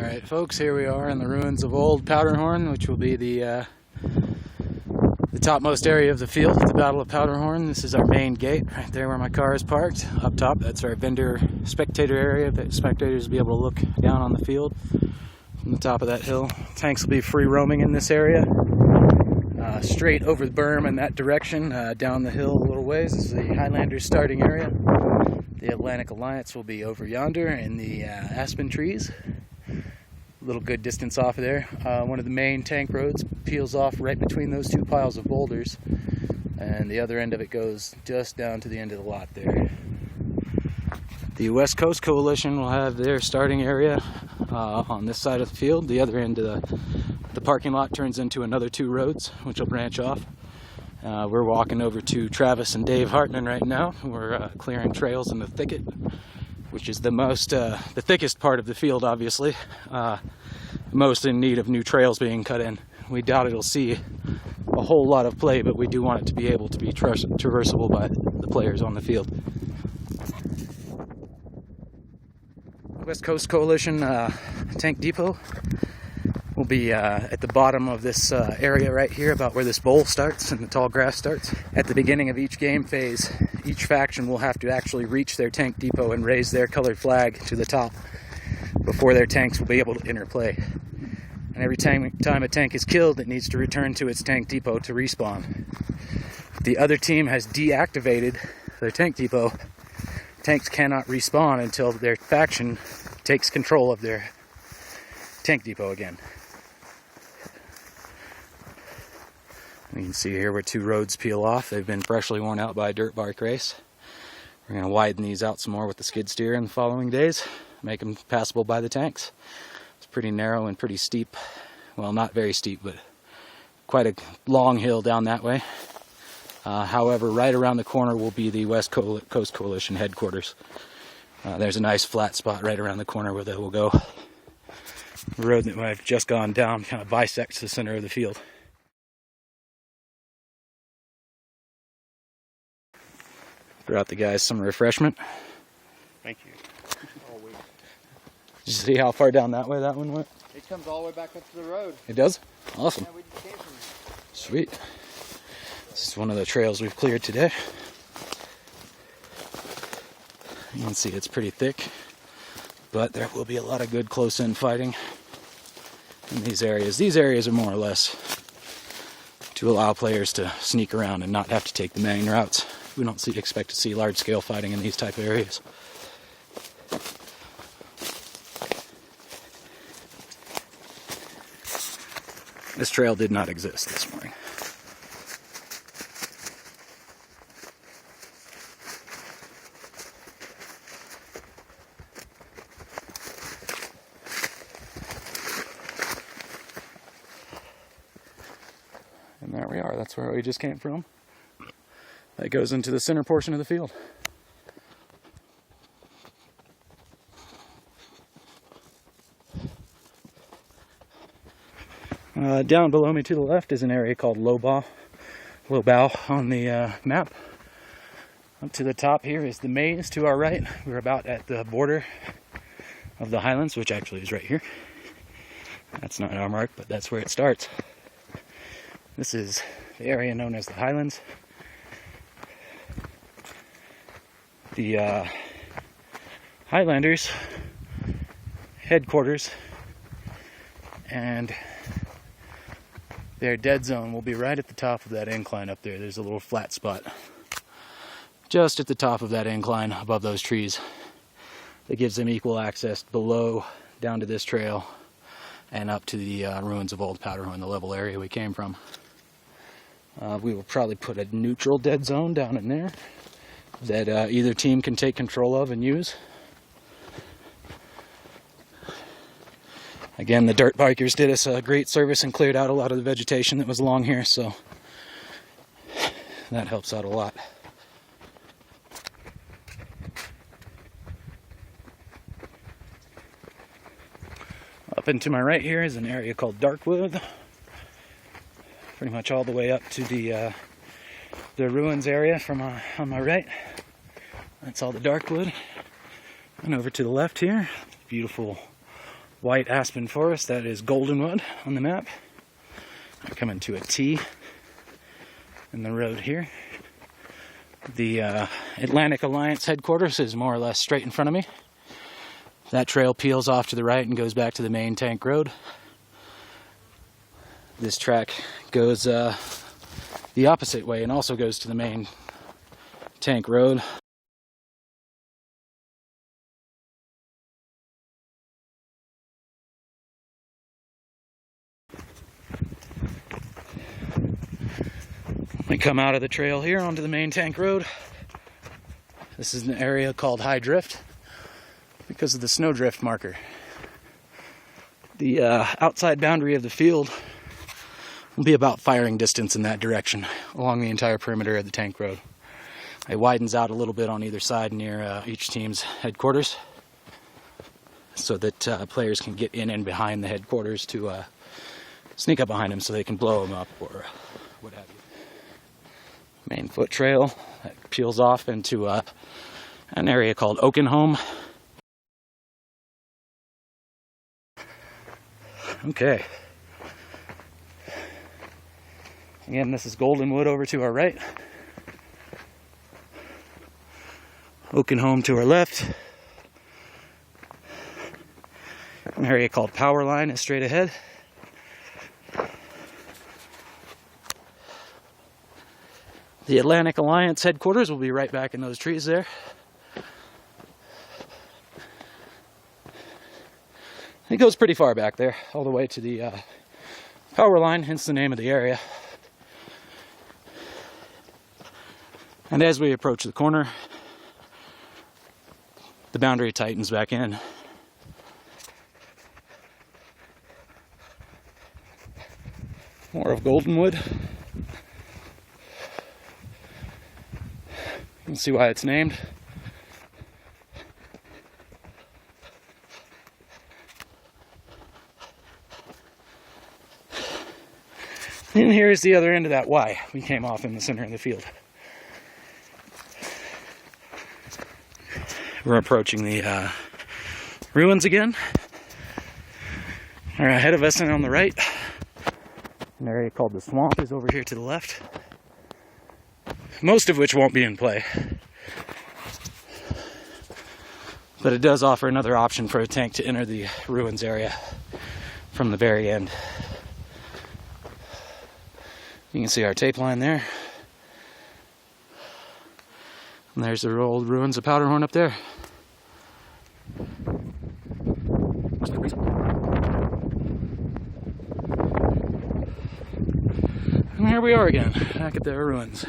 Alright folks, here we are in the ruins of old Powderhorn, which will be the topmost area of the field at the Battle of Powderhorn. This is our main gate, right there where my car is parked. Up top, that's our vendor spectator area that spectators will be able to look down on the field from the top of that hill. Tanks will be free roaming in this area. Straight over the berm in that direction, down the hill a little ways is the Highlanders starting area. The Atlantic Alliance will be over yonder in the aspen trees. A little good distance off of there. One of the main tank roads peels off right between those two piles of boulders, and the other end of it goes just down to the end of the lot there. The West Coast Coalition will have their starting area on this side of the field. The other end of the parking lot turns into another two roads, which will branch off. We're walking over to Travis and Dave Hartman right now. We're clearing trails in the thicket, which is the thickest part of the field, obviously. Most in need of new trails being cut in. We doubt it'll see a whole lot of play, but we do want it to be able to be traversable by the players on the field. West Coast Coalition Tank Depot will be at the bottom of this area right here, about where this bowl starts and the tall grass starts. At the beginning of each game phase, each faction will have to actually reach their tank depot and raise their colored flag to the top before their tanks will be able to interplay. And every time a tank is killed, it needs to return to its tank depot to respawn. If the other team has deactivated their tank depot, tanks cannot respawn until their faction takes control of their tank depot again. You can see here where two roads peel off. They've been freshly worn out by a dirt bike race. We're going to widen these out some more with the skid steer in the following days, make them passable by the tanks. It's pretty narrow and pretty steep. Well, not very steep, but quite a long hill down that way. However, right around the corner will be the West Coast Coalition headquarters. There's a nice flat spot right around the corner where they will go. The road that I've just gone down kind of bisects the center of the field. Brought the guys some refreshment. Thank you. Always. Did you see how far down that way that one went? It comes all the way back up to the road. It does? Awesome. Yeah, we just came from there. Sweet. This is one of the trails we've cleared today. You can see it's pretty thick, but there will be a lot of good close-in fighting in these areas. These areas are more or less to allow players to sneak around and not have to take the main routes. We don't expect to see large-scale fighting in these type of areas. This trail did not exist this morning. And there we are. That's where we just came from. That goes into the center portion of the field. Down below me to the left is an area called Lowbow on the map. Up to the top here is the maze to our right. We're about at the border of the Highlands, which actually is right here. That's not our mark, but that's where it starts. This is the area known as the Highlands. The Highlanders headquarters and their dead zone will be right at the top of that incline up there. There's a little flat spot just at the top of that incline above those trees that gives them equal access below down to this trail and up to the ruins of old Powderhorn, the level area we came from. We will probably put a neutral dead zone down in there that either team can take control of and use. Again, the dirt bikers did us a great service and cleared out a lot of the vegetation that was along here, so that helps out a lot. Up and to my right here is an area called Darkwood. Pretty much all the way up to the ruins area from on my right. That's all the Darkwood. And over to the left here, beautiful white aspen forest. That is Goldenwood on the map. I'm coming to a T in the road here. The Atlantic Alliance headquarters is more or less straight in front of me. That trail peels off to the right and goes back to the main tank road. This track goes the opposite way and also goes to the main tank road. We come out of the trail here onto the main tank road. This is an area called High Drift because of the snowdrift marker. The outside boundary of the field will be about firing distance in that direction along the entire perimeter of the tank road. It widens out a little bit on either side near each team's headquarters so that players can get in and behind the headquarters to sneak up behind them so they can blow them up or what have you. Main foot trail that peels off into an area called Oakenholm. Okay. Again, this is Goldenwood over to our right. Oakenholm to our left. An area called Powerline is straight ahead. The Atlantic Alliance headquarters will be right back in those trees there. It goes pretty far back there, all the way to the power line, hence the name of the area. And as we approach the corner, the boundary tightens back in. More of Goldenwood. You can see why it's named. And here is the other end of that Y. We came off in the center of the field. We're approaching the ruins again. They're ahead of us and on the right. An area called the Swamp is over here to the left. Most of which won't be in play. But it does offer another option for a tank to enter the ruins area from the very end. You can see our tape line there. And there's the old ruins of Powderhorn up there. And here we are again, back at the ruins.